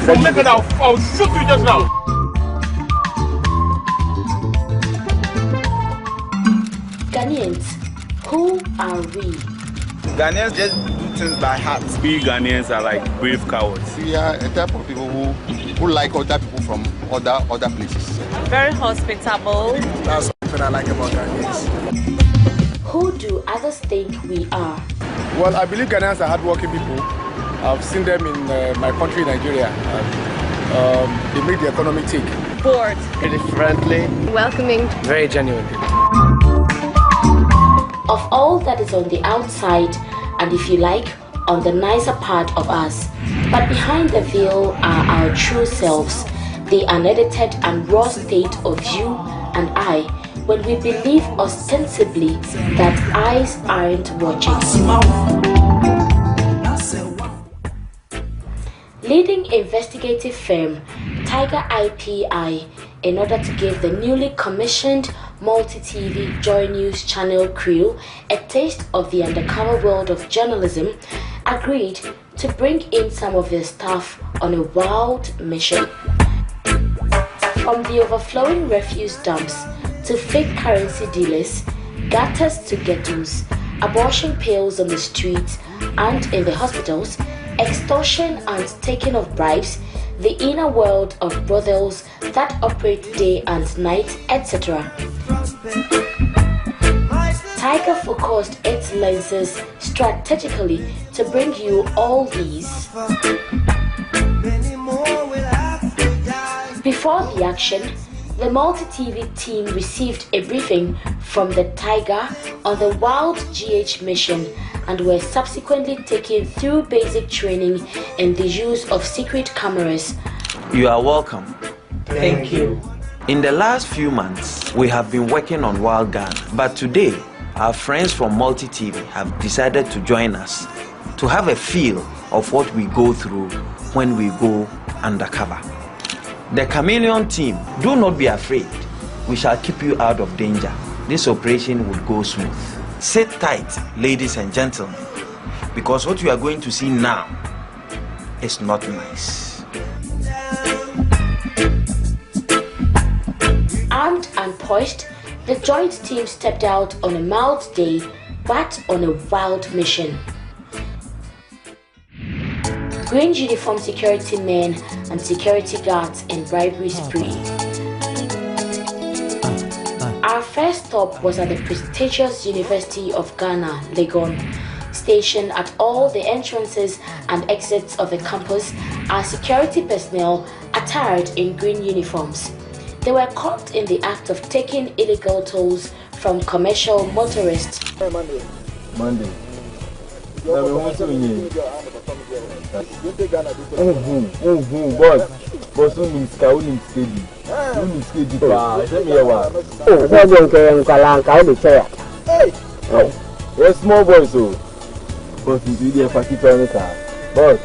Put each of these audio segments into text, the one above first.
I'll shoot you just now. Ghanaians, who are we? Ghanaians just do things by heart. We Ghanaians are like brave cowards. We are a type of people who like other people from other places. Very hospitable. That's something I like about Ghanaians. Who do others think we are? Well, I believe Ghanaians are hardworking people. I've seen them in my country, Nigeria. They make the economy tick. Bored. Pretty friendly. Welcoming. Very genuine people. Of all that is on the outside, and if you like, on the nicer part of us. But behind the veil are our true selves, the unedited and raw state of you and I, when we believe ostensibly that eyes aren't watching. Leading investigative firm Tiger IPI, in order to give the newly commissioned multi-TV Joy News channel crew a taste of the undercover world of journalism, agreed to bring in some of their staff on a wild mission. From the overflowing refuse dumps to fake currency dealers, gutters to ghettos, abortion pills on the streets and in the hospitals, extortion and taking of bribes, the inner world of brothels that operate day and night, etc. Tiger focused its lenses strategically to bring you all these. Before the action, the multi-TV team received a briefing from the Tiger on the Wild GH mission and were subsequently taken through basic training in the use of secret cameras. You are welcome. Thank you. In the last few months, we have been working on Wild Ghana, but today, our friends from Multi TV have decided to join us to have a feel of what we go through when we go undercover. The Chameleon team, do not be afraid. We shall keep you out of danger. This operation will go smooth. Sit tight, ladies and gentlemen, because what you are going to see now is not nice. Armed and poised, the joint team stepped out on a mild day, but on a wild mission. Green uniform security men and security guards in bribery spree. Our first stop was at the prestigious University of Ghana, Legon. Stationed at all the entrances and exits of the campus are security personnel attired in green uniforms. They were caught in the act of taking illegal tolls from commercial motorists. Monday. Small boys, so but you do the fatty toilet, but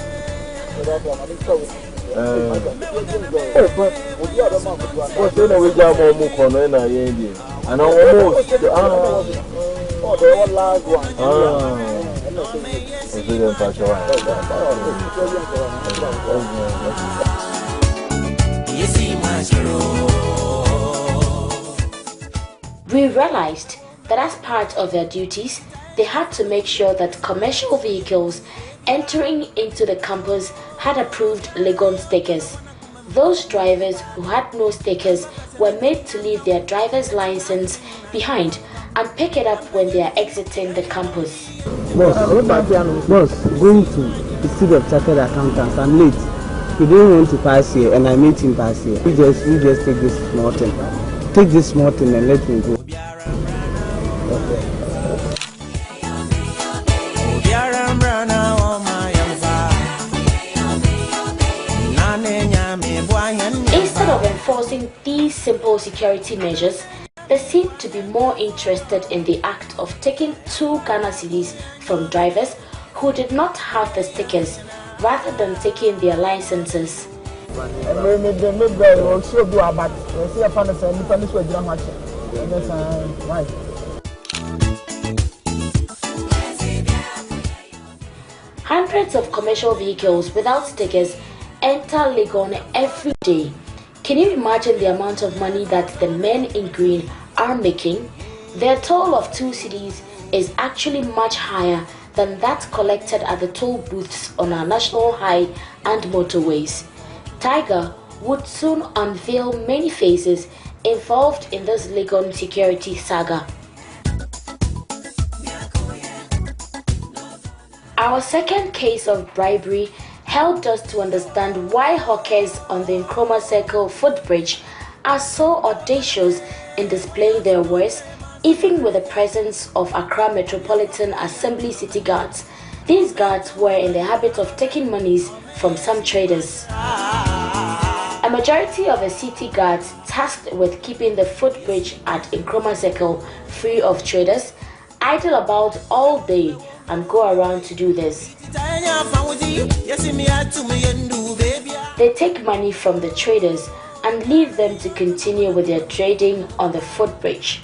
what's the way job or more corner and almost the last one. We realized that as part of their duties, they had to make sure that commercial vehicles entering into the campus had approved Legon stickers. Those drivers who had no stickers were made to leave their driver's license behind and pick it up when they are exiting the campus. Boss, going to the Institute of Chartered Accountants. I'm late. He didn't want to pass here, and I made him pass here. We just take this small thing. Take this small thing and let me go. Okay. Instead of enforcing these simple security measures, they seem to be more interested in the act of taking 2 Ghana cedis from drivers who did not have the stickers, rather than taking their licenses. Hundreds of commercial vehicles without stickers enter Legon every day. Can you imagine the amount of money that the men in green are making? Their toll of 2 cedis is actually much higher than that collected at the toll booths on our national high and motorways. Tiger would soon unveil many faces involved in this Legon security saga. Our second case of bribery helped us to understand why hawkers on the Nkrumah Circle footbridge are so audacious in displaying their wares, even with the presence of Accra Metropolitan Assembly city guards. These guards were in the habit of taking monies from some traders. A majority of the city guards tasked with keeping the footbridge at Nkrumah Circle free of traders idle about all day and go around to do this. They take money from the traders and leave them to continue with their trading on the footbridge.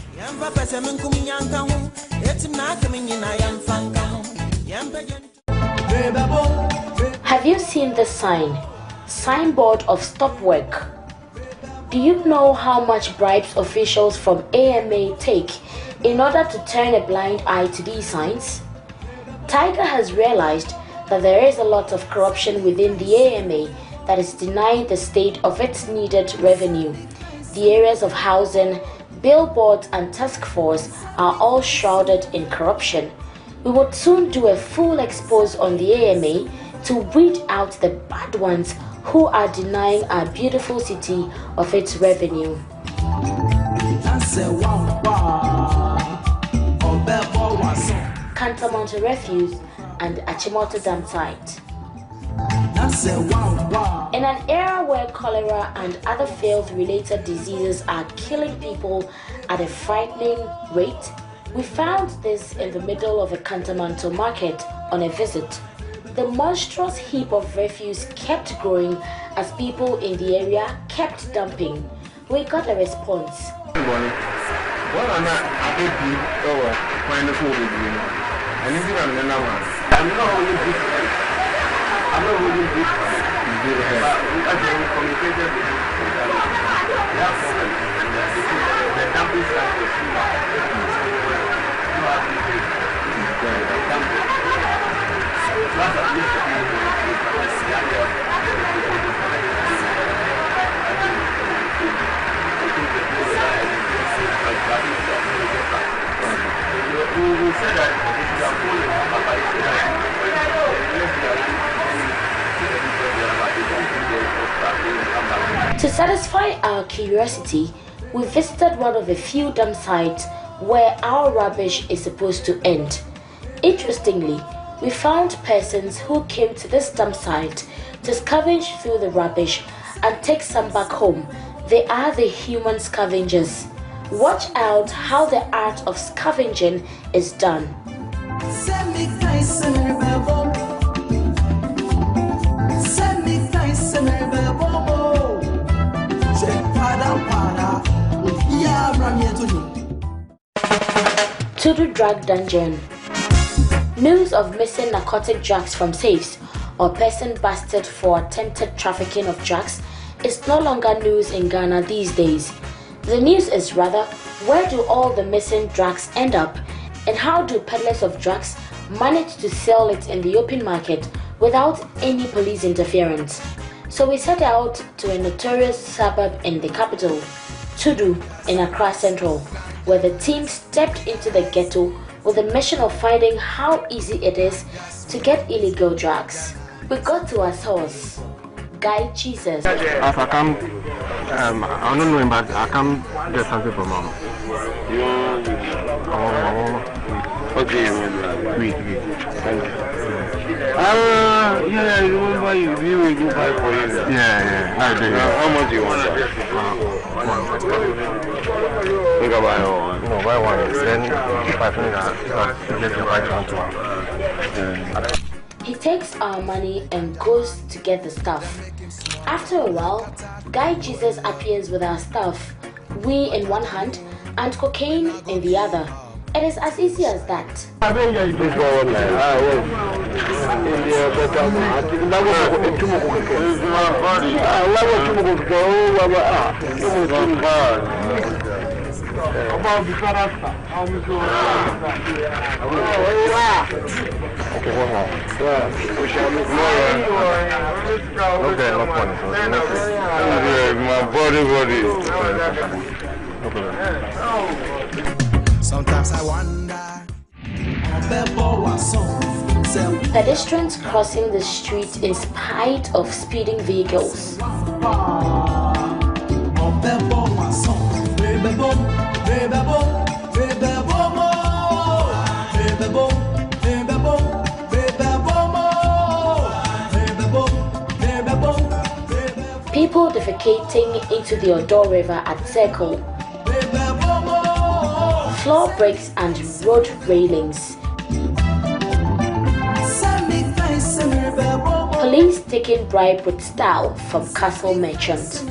Have you seen the signboard of stop work? Do you know how much bribes officials from AMA take in order to turn a blind eye to these signs? Tiger has realized that there is a lot of corruption within the AMA that is denying the state of its needed revenue. The areas of housing, billboards and task force are all shrouded in corruption. We would soon do a full expose on the AMA to weed out the bad ones who are denying our beautiful city of its revenue. Kantamonte Refuse and Achimota Dam site. In an era where cholera and other filth-related diseases are killing people at a frightening rate, we found this in the middle of a Kantamanto market on a visit. The monstrous heap of refuse kept growing as people in the area kept dumping. We got a response. To satisfy our curiosity, we visited one of the few dump sites where our rubbish is supposed to end. Interestingly, we found persons who came to this dump site to scavenge through the rubbish and take some back home. They are the human scavengers. Watch out how the art of scavenging is done. Tudu Drug Dungeon. News of missing narcotic drugs from safes or person busted for attempted trafficking of drugs is no longer news in Ghana these days. The news is rather, where do all the missing drugs end up, and how do peddlers of drugs manage to sell it in the open market without any police interference? So we set out to a notorious suburb in the capital, Tudu in Accra Central, where the team stepped into the ghetto with the mission of finding how easy it is to get illegal drugs. We got to our source, Guy Jesus. As I come, I don't know him, but I come get something from mom. Okay, Wait. thank you. Yeah, I remember you will go buy for you. Yeah. How much do you want? Think about it. No, buy one. Then if I finish that, get your right one. He takes our money and goes to get the stuff. After a while, Guy Jesus appears with our stuff, we in one hand and cocaine in the other. It is as easy as that. Please go on, man. Sometimes I wonder. Pedestrians crossing the street in spite of speeding vehicles. People defecating into the Odo River at Circle. Floor breaks and road railings. Police taking bribe with style from castle merchants.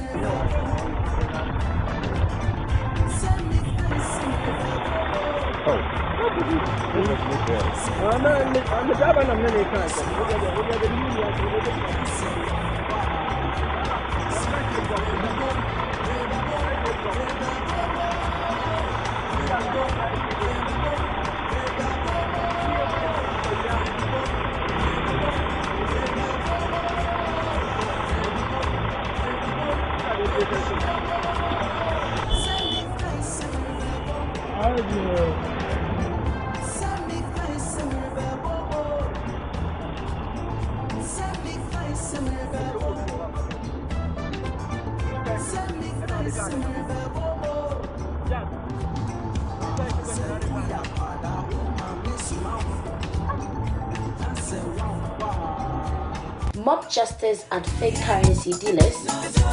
Mob justice and fake currency dealers,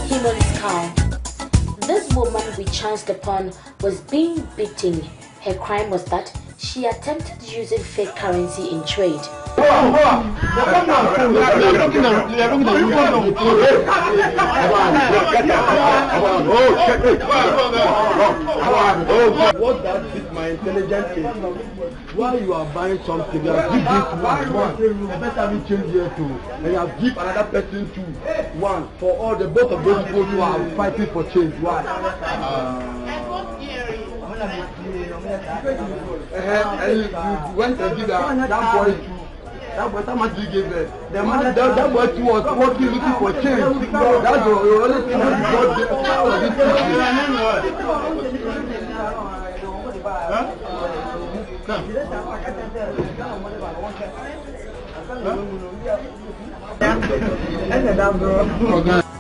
human scowl. This woman we chanced upon was being beaten. Her crime was that she attempted using fake currency in trade. What that is my intelligence is while you are buying something, you have give this one better me change here too, and you have give another person two one for all the both of those people who are fighting for change. Why? And you went and give that boy two. That boy, how much you give it? That boy too was working looking for change. That's the only thing that got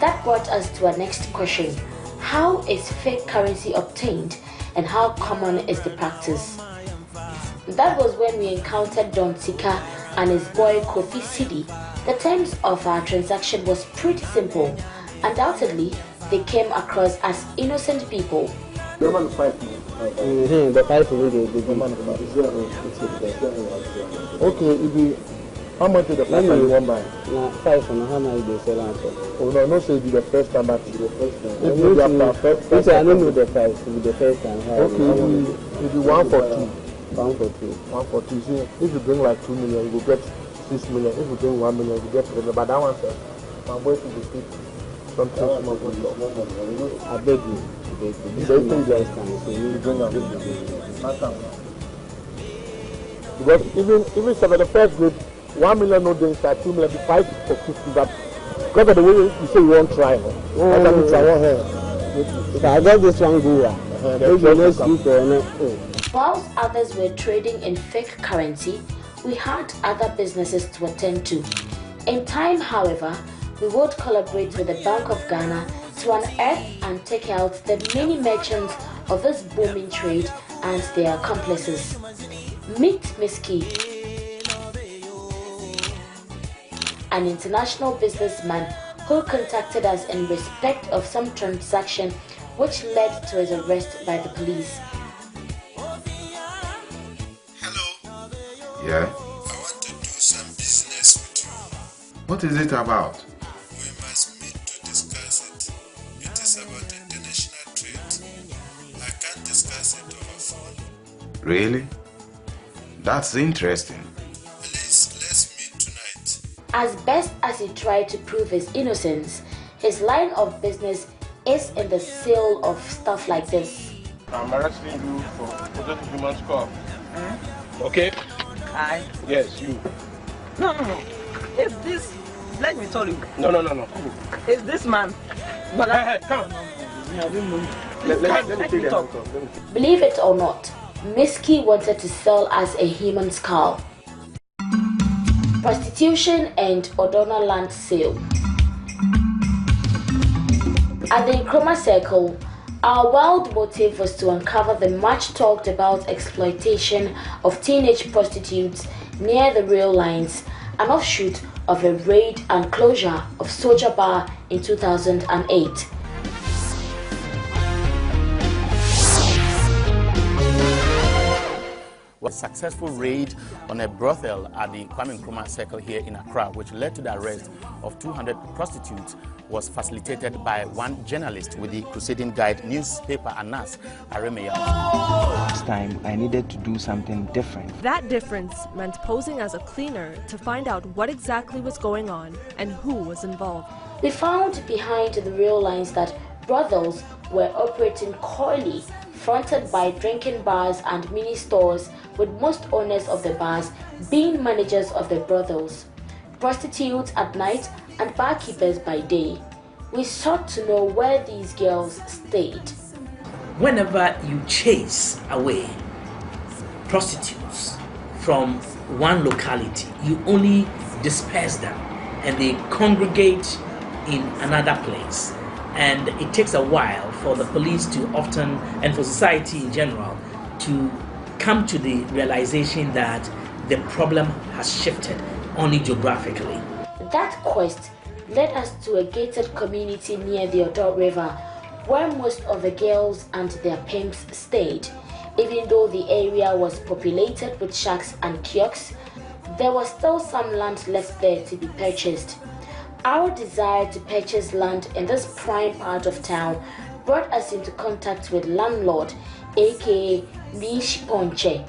That brought us to our next question. How is fake currency obtained and how common is the practice? That was when we encountered Don Sika and his boy Kofi Sidi. The terms of our transaction was pretty simple. Undoubtedly, they came across as innocent people. The 5 okay, if you how much is the first time you want buy? 5 and how much they sell out? Oh no, no say the first time, but the first time. If you have first I don't know the price, if the first time. Okay, if you 1 for 2. 1 for 2. 1 for 2. See, if you bring like 2 million, you will get 6 million. If you bring 1 million, you get 3 million. But that one, sir, my boy to be fit. Something small for you. I beg you. Because even 71st grade, 1 million no day inside, 2 million, 5 for 50. But because of the way you say you won't try, I got this one go. Whilst others were trading in fake currency, we had other businesses to attend to. In time, however, we would collaborate with the Bank of Ghana to unearth and take out the many merchants of this booming trade and their accomplices. Meet Miski, an international businessman who contacted us in respect of some transaction which led to his arrest by the police. Hello. Yeah? I want to do some business with you. What is it about? We must meet to discuss it. It is about international trade. I can't discuss it over phone. Really? That's interesting. Please, let's meet As best as he tried to prove his innocence, his line of business is in the sale of stuff like this. I'm arresting you for possessing human skull. Okay? I? Yes, you. No. It's this. Let me tell you. No. It's this man. But hey, come on. Let me take the talk. Believe it or not, Miski wanted to sell us a human skull. Prostitution and Odona land sale. At the Nkrumah Circle, our wild motive was to uncover the much talked about exploitation of teenage prostitutes near the rail lines, an offshoot of a raid and closure of Soldier Bar in 2008. A successful raid on a brothel at the Kwame Nkrumah Circle here in Accra, which led to the arrest of 200 prostitutes, was facilitated by one journalist with the Crusading Guide newspaper, Anas Aremeya. This time, I needed to do something different. That difference meant posing as a cleaner to find out what exactly was going on and who was involved. We found behind the rail lines that brothels were operating coyly, fronted by drinking bars and mini stores, with most owners of the bars being managers of the brothels, prostitutes at night and barkeepers by day. We sought to know where these girls stayed. Whenever you chase away prostitutes from one locality, you only disperse them and they congregate in another place. And it takes a while for the police to often, and for society in general, to come to the realization that the problem has shifted only geographically. That quest led us to a gated community near the Odo River, where most of the girls and their pimps stayed. Even though the area was populated with shacks and kiosks, there was still some land left there to be purchased. Our desire to purchase land in this prime part of town brought us into contact with landlord, aka Mish Ponche.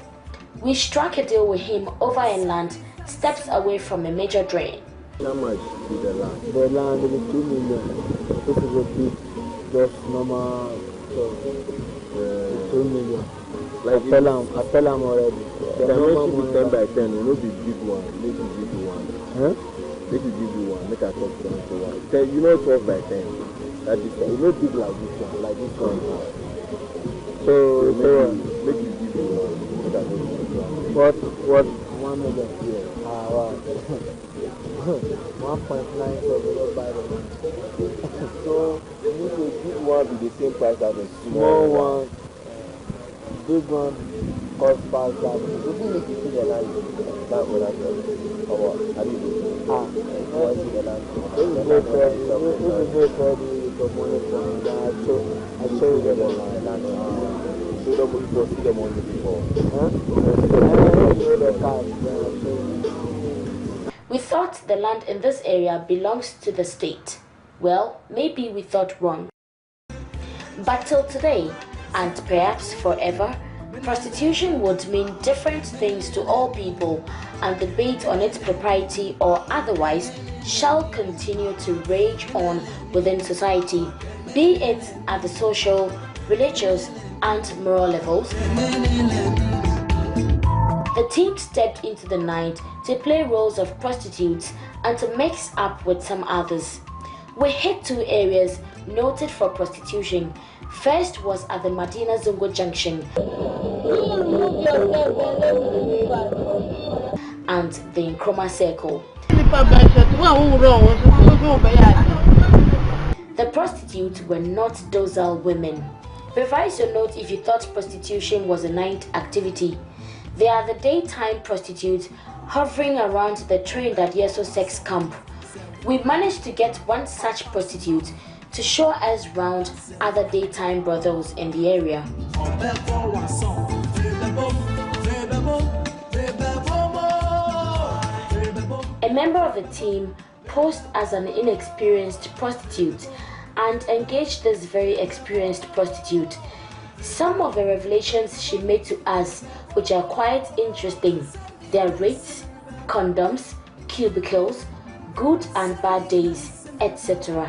We struck a deal with him over a land steps away from a major drain. How much is the land? The land is 2 million. This is a big, just normal, 2 million. Like I tell him already. The normal should be 10 by 10, it will be big one, make it big one. Huh? Make it give you one, make a talk to one. You know 12 by 10. That is, you know big like this one, like this one. So make it give you one, make a talk to one. What 1 million here? Wow. 1.9 so we don't buy the one. So you need to big one be the same price as a small one. Big one cost 5,000. So you need to see the land, that one as well. Or what? How do you do? This is very good money for me. I show you the land. So you don't go see the money before. We thought the land in this area belongs to the state. Well, maybe we thought wrong. But till today, and perhaps forever, prostitution would mean different things to all people, and debate on its propriety or otherwise shall continue to rage on within society, be it at the social, religious, and moral levels. The team stepped into the night to play roles of prostitutes and to mix up with some others. We hit 2 areas noted for prostitution. First was at the Madina Zungo Junction and the Nkrumah Circle. The prostitutes were not docile women. Revise your note if you thought prostitution was a night activity. They are the daytime prostitutes hovering around the train at Yeso Sex Camp. We managed to get one such prostitute to show us round other daytime brothels in the area. A member of the team posed as an inexperienced prostitute and engaged this very experienced prostitute. Some of the revelations she made to us, which are quite interesting, their rates, condoms, cubicles, good and bad days, etc.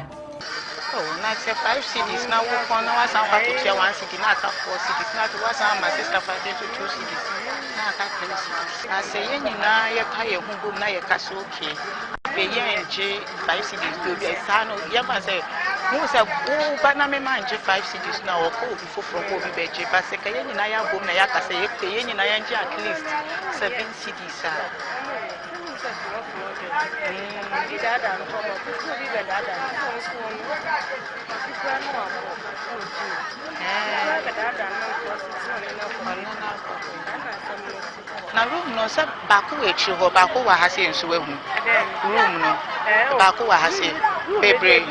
Oh, now it's 5 cities. Now we found out some part of 1 city, not 4 cities. Now to was my sister for 2 cities. Now I 3 cities. I say, you know, you carry a home, now you cash okay. Pay and J 5 cities to be a son of Yama say, who said, oh, but now me mind 5 cities now or go before from Bobby Beji. But say, Kayan and I am boom, Nayaka say, pay and I at least 7 cities. Now room no sir Baku echi ho Baku wa ha se nso ehu room no Baku wa ha se bebre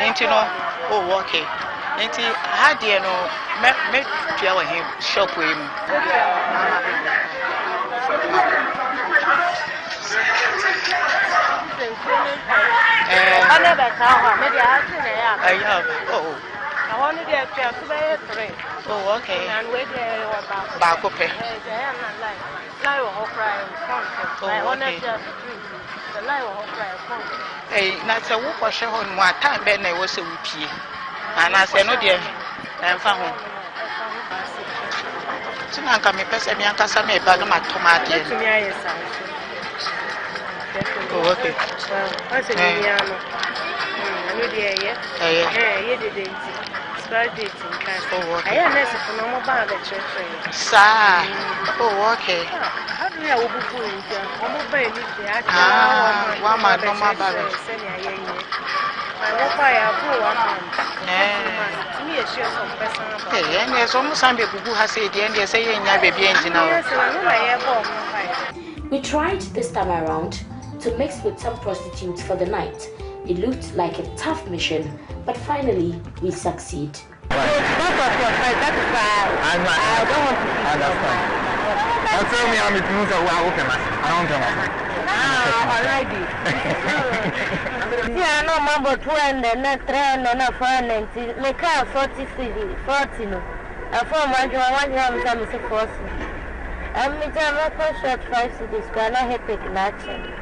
nti no oh okay nti ha de no me tua wa him shop we mu Oh, okay. And where they were back up. Hey, that's a walk or show on what time Ben was a whoopie. And I said, no, dear, I'm found. So now come a person, young Cassame, bag of my tomato. Oh, okay. I said, I know, dear, birthday I am necessary for no more bad at church. Sir, oh, okay. How do you have a book in here? I'm a baby. One man, no more bad. I will buy a poor one. To me, a share some person. Hey, and there's almost some people who have said the end, they're saying, yeah, baby, engine. We tried this time around to mix with some prostitutes for the night. It looked like a tough mission, but finally we succeed. I don't want to understand. Tell me I'm a news of wow, okay, I don't already. Yeah, no, mambo 2 and then 3 and 4 and make a 40 no. A 4 months, I want to 4. I'm a short 5 cities, but I have taken action.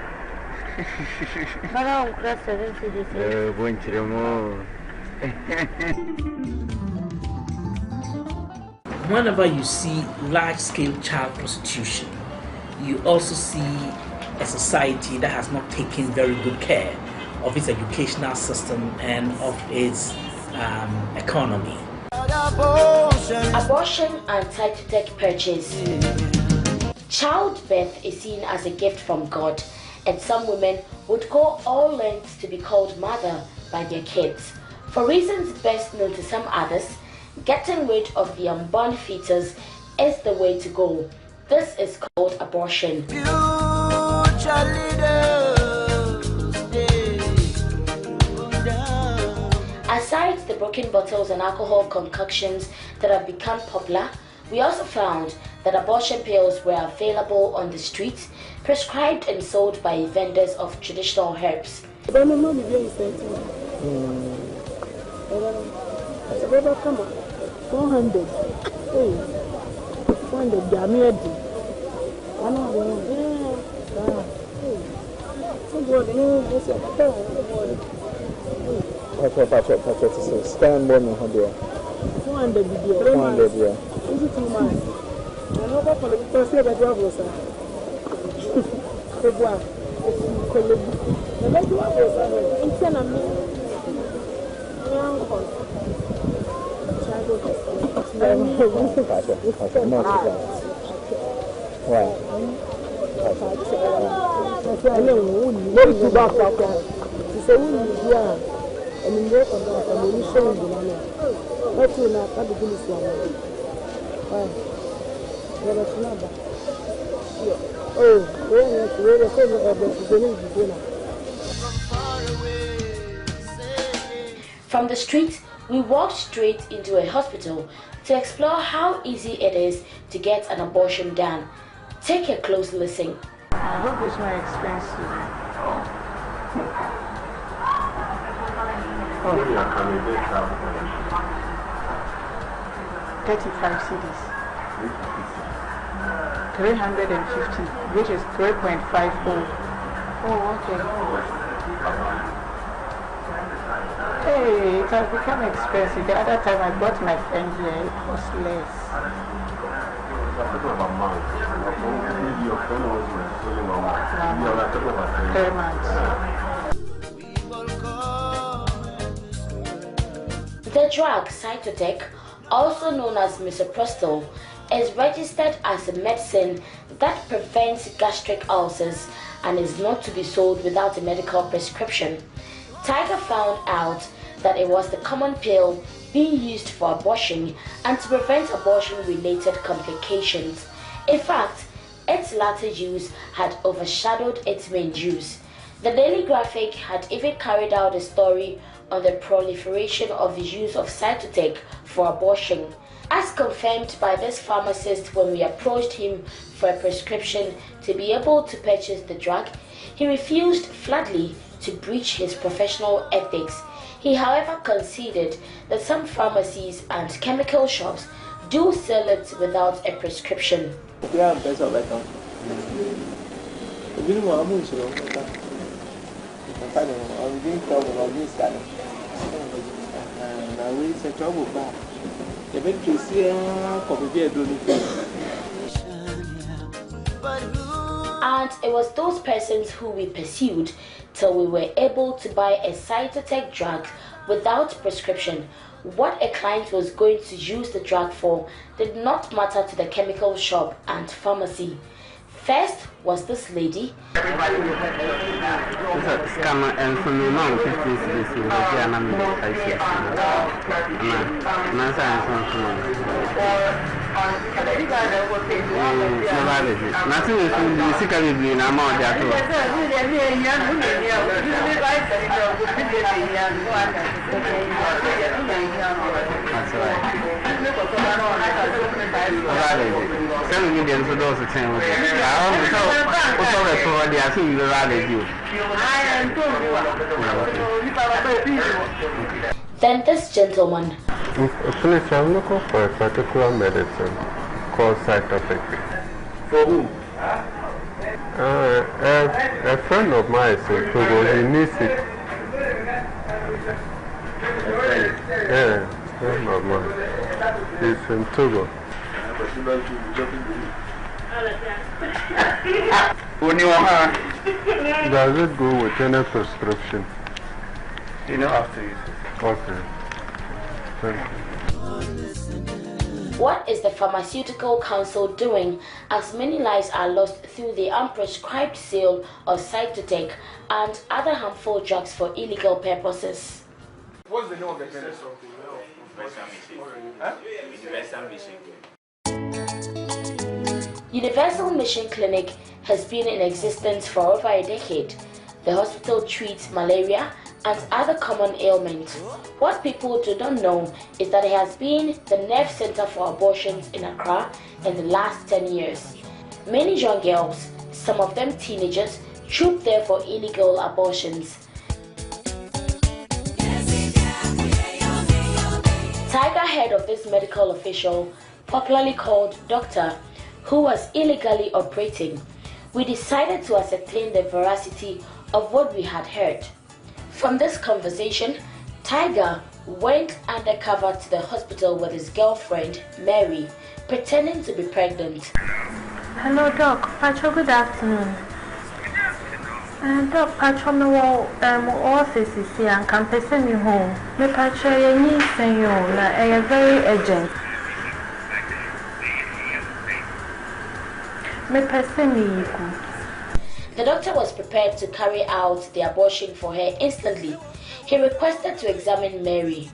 Whenever you see large-scale child prostitution, you also see a society that has not taken very good care of its educational system and of its economy. Abortion and time-to-take purchase. Childbirth is seen as a gift from God, and some women would go all lengths to be called mother by their kids. For reasons best known to some others, getting rid of the unborn fetus is the way to go. This is called abortion. Aside the broken bottles and alcohol concoctions that have become popular, we also found that abortion pills were available on the streets, prescribed and sold by vendors of traditional herbs. Stand one in here. 200 yeah. Is it too much? I know that for the person that was From the street, we walked straight into a hospital to explore how easy it is to get an abortion done. Take a close listen. I hope it's not expensive. Oh, yeah, can we get that? 35 cities. 350, which is 3.50. Oh, okay. Hey, it has become expensive. The other time I bought my friend here, it was less. Maybe your friend was selling on 3 months. The drug Cytotec, also known as misoprostol, is registered as a medicine that prevents gastric ulcers and is not to be sold without a medical prescription. Tiger found out that it was the common pill being used for abortion and to prevent abortion-related complications. In fact, its latter use had overshadowed its main use. The Daily Graphic had even carried out a story on the proliferation of the use of Cytotec for abortion. As confirmed by this pharmacist when we approached him for a prescription to be able to purchase the drug, he refused flatly to breach his professional ethics. He, however, conceded that some pharmacies and chemical shops do sell it without a prescription. And it was those persons who we pursued till we were able to buy a Cytotec drug without prescription. What a client was going to use the drug for did not matter to the chemical shop and pharmacy. First was this lady. Then this gentleman. Please, I'm looking for a particular medicine called Cytotec. For whom? A friend of mine is in Togo, he needs it. Yeah, a friend of mine. He's in Togo. Does it go with any prescription? You know after you. Okay. Thank you. What is the Pharmaceutical Council doing as many lives are lost through the unprescribed sale of Cytotec and other harmful drugs for illegal purposes? What's the name of the clinic? Universal Mission Clinic has been in existence for over a decade. The hospital treats malaria and other common ailments. What people do not know is that it has been the nerve center for abortions in Accra in the last 10 years. Many young girls, some of them teenagers, troop there for illegal abortions. Tiger heard of this medical official, popularly called Doctor, who was illegally operating. We decided to ascertain the veracity of what we had heard. From this conversation, Tiger went undercover to the hospital with his girlfriend, Mary, pretending to be pregnant. Hello, Doc. Pacho, good afternoon. Doc, Pacho, no office is here and can person you home. Me Pacho, you need you, very urgent. Me person you. The doctor was prepared to carry out the abortion for her instantly. He requested to examine Mary.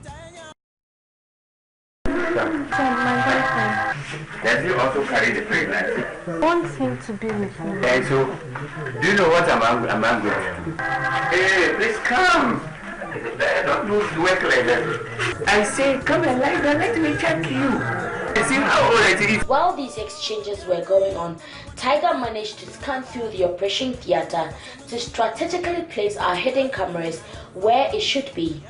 Does he also carry the pregnancy? Want him to be with me. And so, do you know what I'm angry with? Hey, please come. Don't do work like that. I say, come and lie down, let me check you. See how old it is. While these exchanges were going on, Tiger managed to scan through the operation theater to strategically place our hidden cameras where it should be.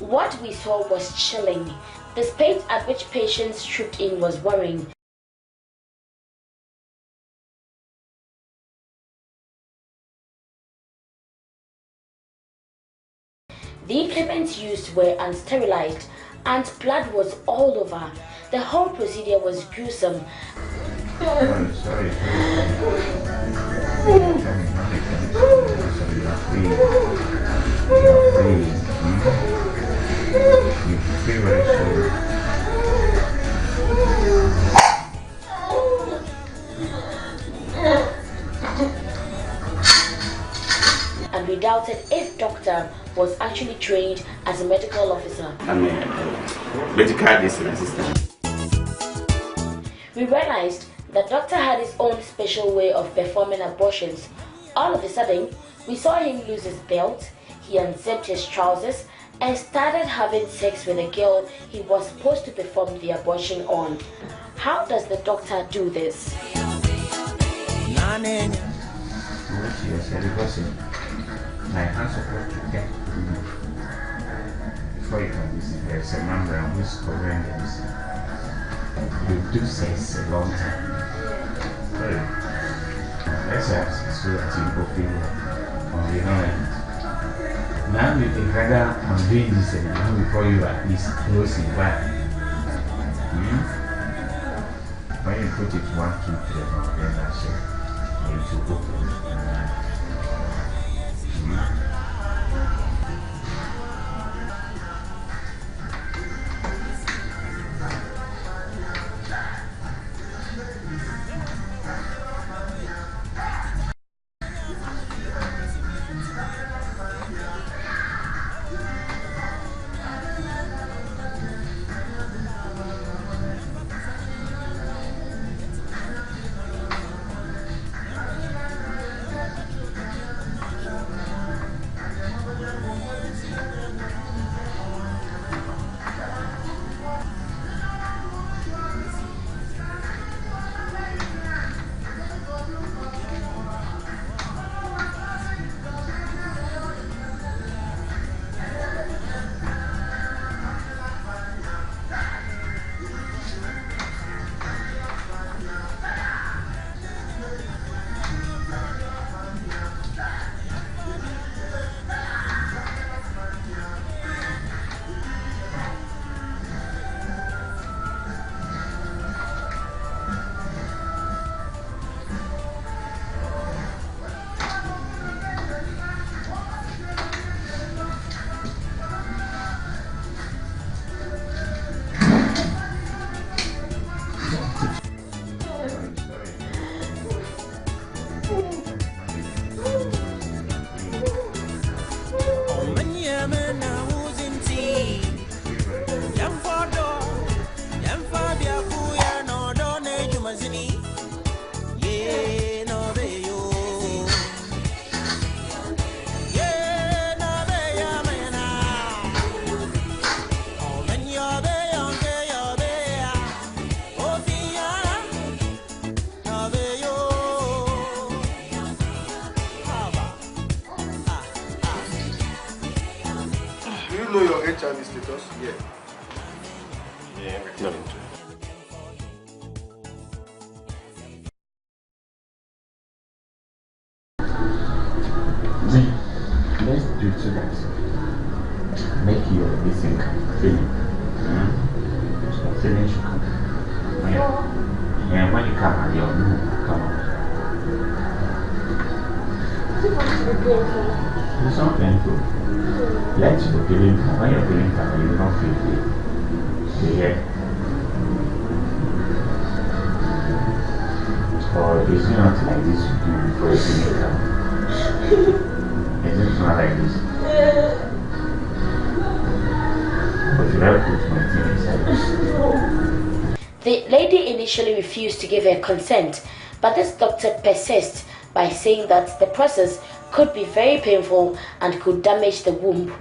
What we saw was chilling. The speed at which patients trooped in was worrying. The implements used were unsterilized and blood was all over. The whole procedure was gruesome. Sorry. And we doubted if doctor was actually trained as a medical officer. I'm a medical assistant. We realized that doctor had his own special way of performing abortions. All of a sudden, we saw him lose his belt, he unzipped his trousers and started having sex with a girl he was supposed to perform the abortion on. How does the doctor do this? My hands are supposed to get before you can listen. There's a membrane which is covering this. You do sex a long time. Sorry. Let's have sex so that you go feel on the other. Now you think rather I'm doing this and now before you at least closing back. When you put it 1, 2, 3, then that's it. You should open. Know your HIV status? Yeah, no. Let's do two things. Make your missing feeling. Feeling should come. And when you come out, your mood come out. It's not painful. Let you feeling when you're feeling calm, you will not feel it. You hear? Or is it not like this you do before you feel calm? Is it not like this? But should I put my thing inside? The lady initially refused to give her consent, but this doctor persists by saying that the process could be very painful and could damage the womb.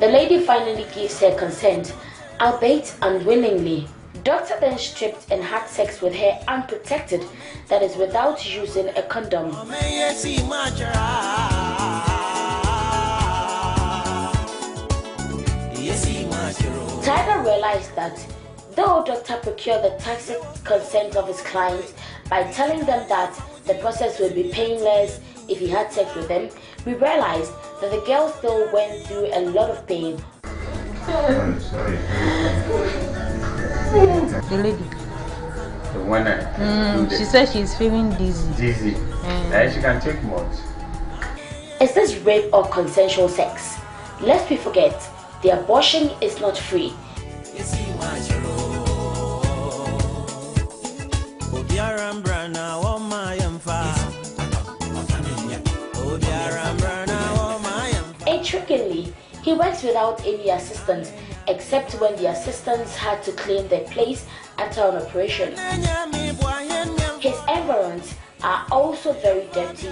The lady finally gives her consent, albeit unwillingly. Doctor then stripped and had sex with her unprotected, that is without using a condom. Tiger realized that though doctor procured the tacit consent of his clients by telling them that the process would be painless, if he had sex with them, we realized that the girl still went through a lot of pain. The lady. The one she said she's feeling dizzy. Dizzy. And she can take much. Is this rape or consensual sex? Lest we forget, the abortion is not free. Intriguingly, he went without any assistance, except when the assistants had to clean their place after an operation. His environs are also very dirty.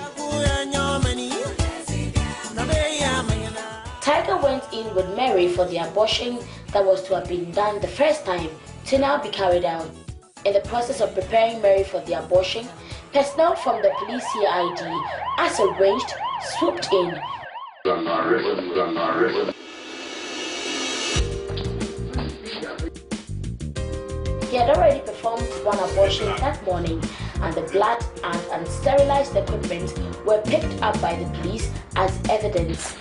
Tiger went in with Mary for the abortion that was to have been done the first time to now be carried out. In the process of preparing Mary for the abortion, personnel from the police CID, as arranged, swooped in. He had already performed one abortion that morning, and the blood and unsterilized equipment were picked up by the police as evidence.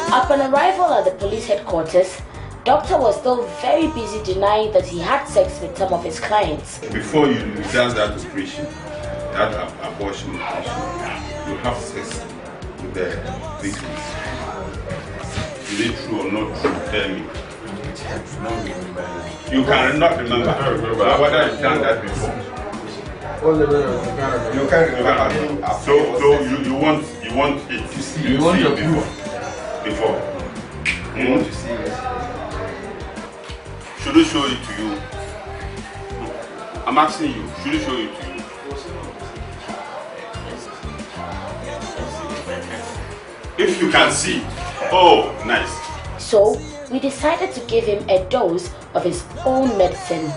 Upon arrival at the police headquarters, Doctor was still very busy denying that he had sex with some of his clients. Before you start that operation, that abortion operation, you have sex with the victims. Is it true or not true? Tell me. You cannot remember. Whether you've done that before. You can't remember. So you want it to see. You want your proof before. You want to see it. Should I show it to you? I'm asking you. Should I show it to you? If you can see. Oh, nice. So, we decided to give him a dose of his own medicine.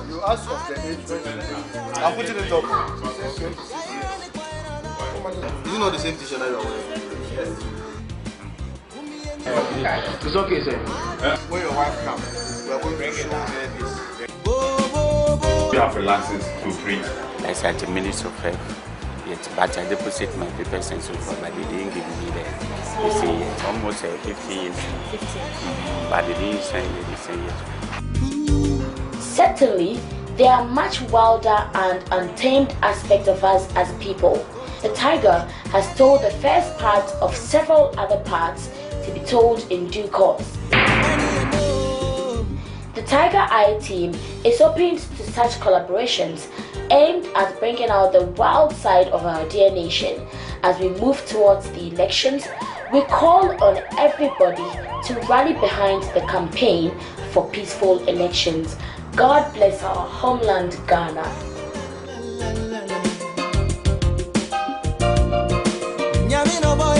You asked of the age. I'm putting it up. Is it not the same t-shirt that you are wearing? It's okay, sir. When your wife comes, we are going to show her this. You have a license to preach. As at the Ministry of Health, yet, but I deposit my papers and so forth, but they didn't give me the, you see, it's almost 15 years. But they didn't send me the same year. Certainly, there are much wilder and untamed aspects of us as people. The tiger has told the first part of several other parts to be told in due course. The Tiger Eye team is open to such collaborations aimed at bringing out the wild side of our dear nation. As we move towards the elections, we call on everybody to rally behind the campaign for peaceful elections. God bless our homeland, Ghana. No boy,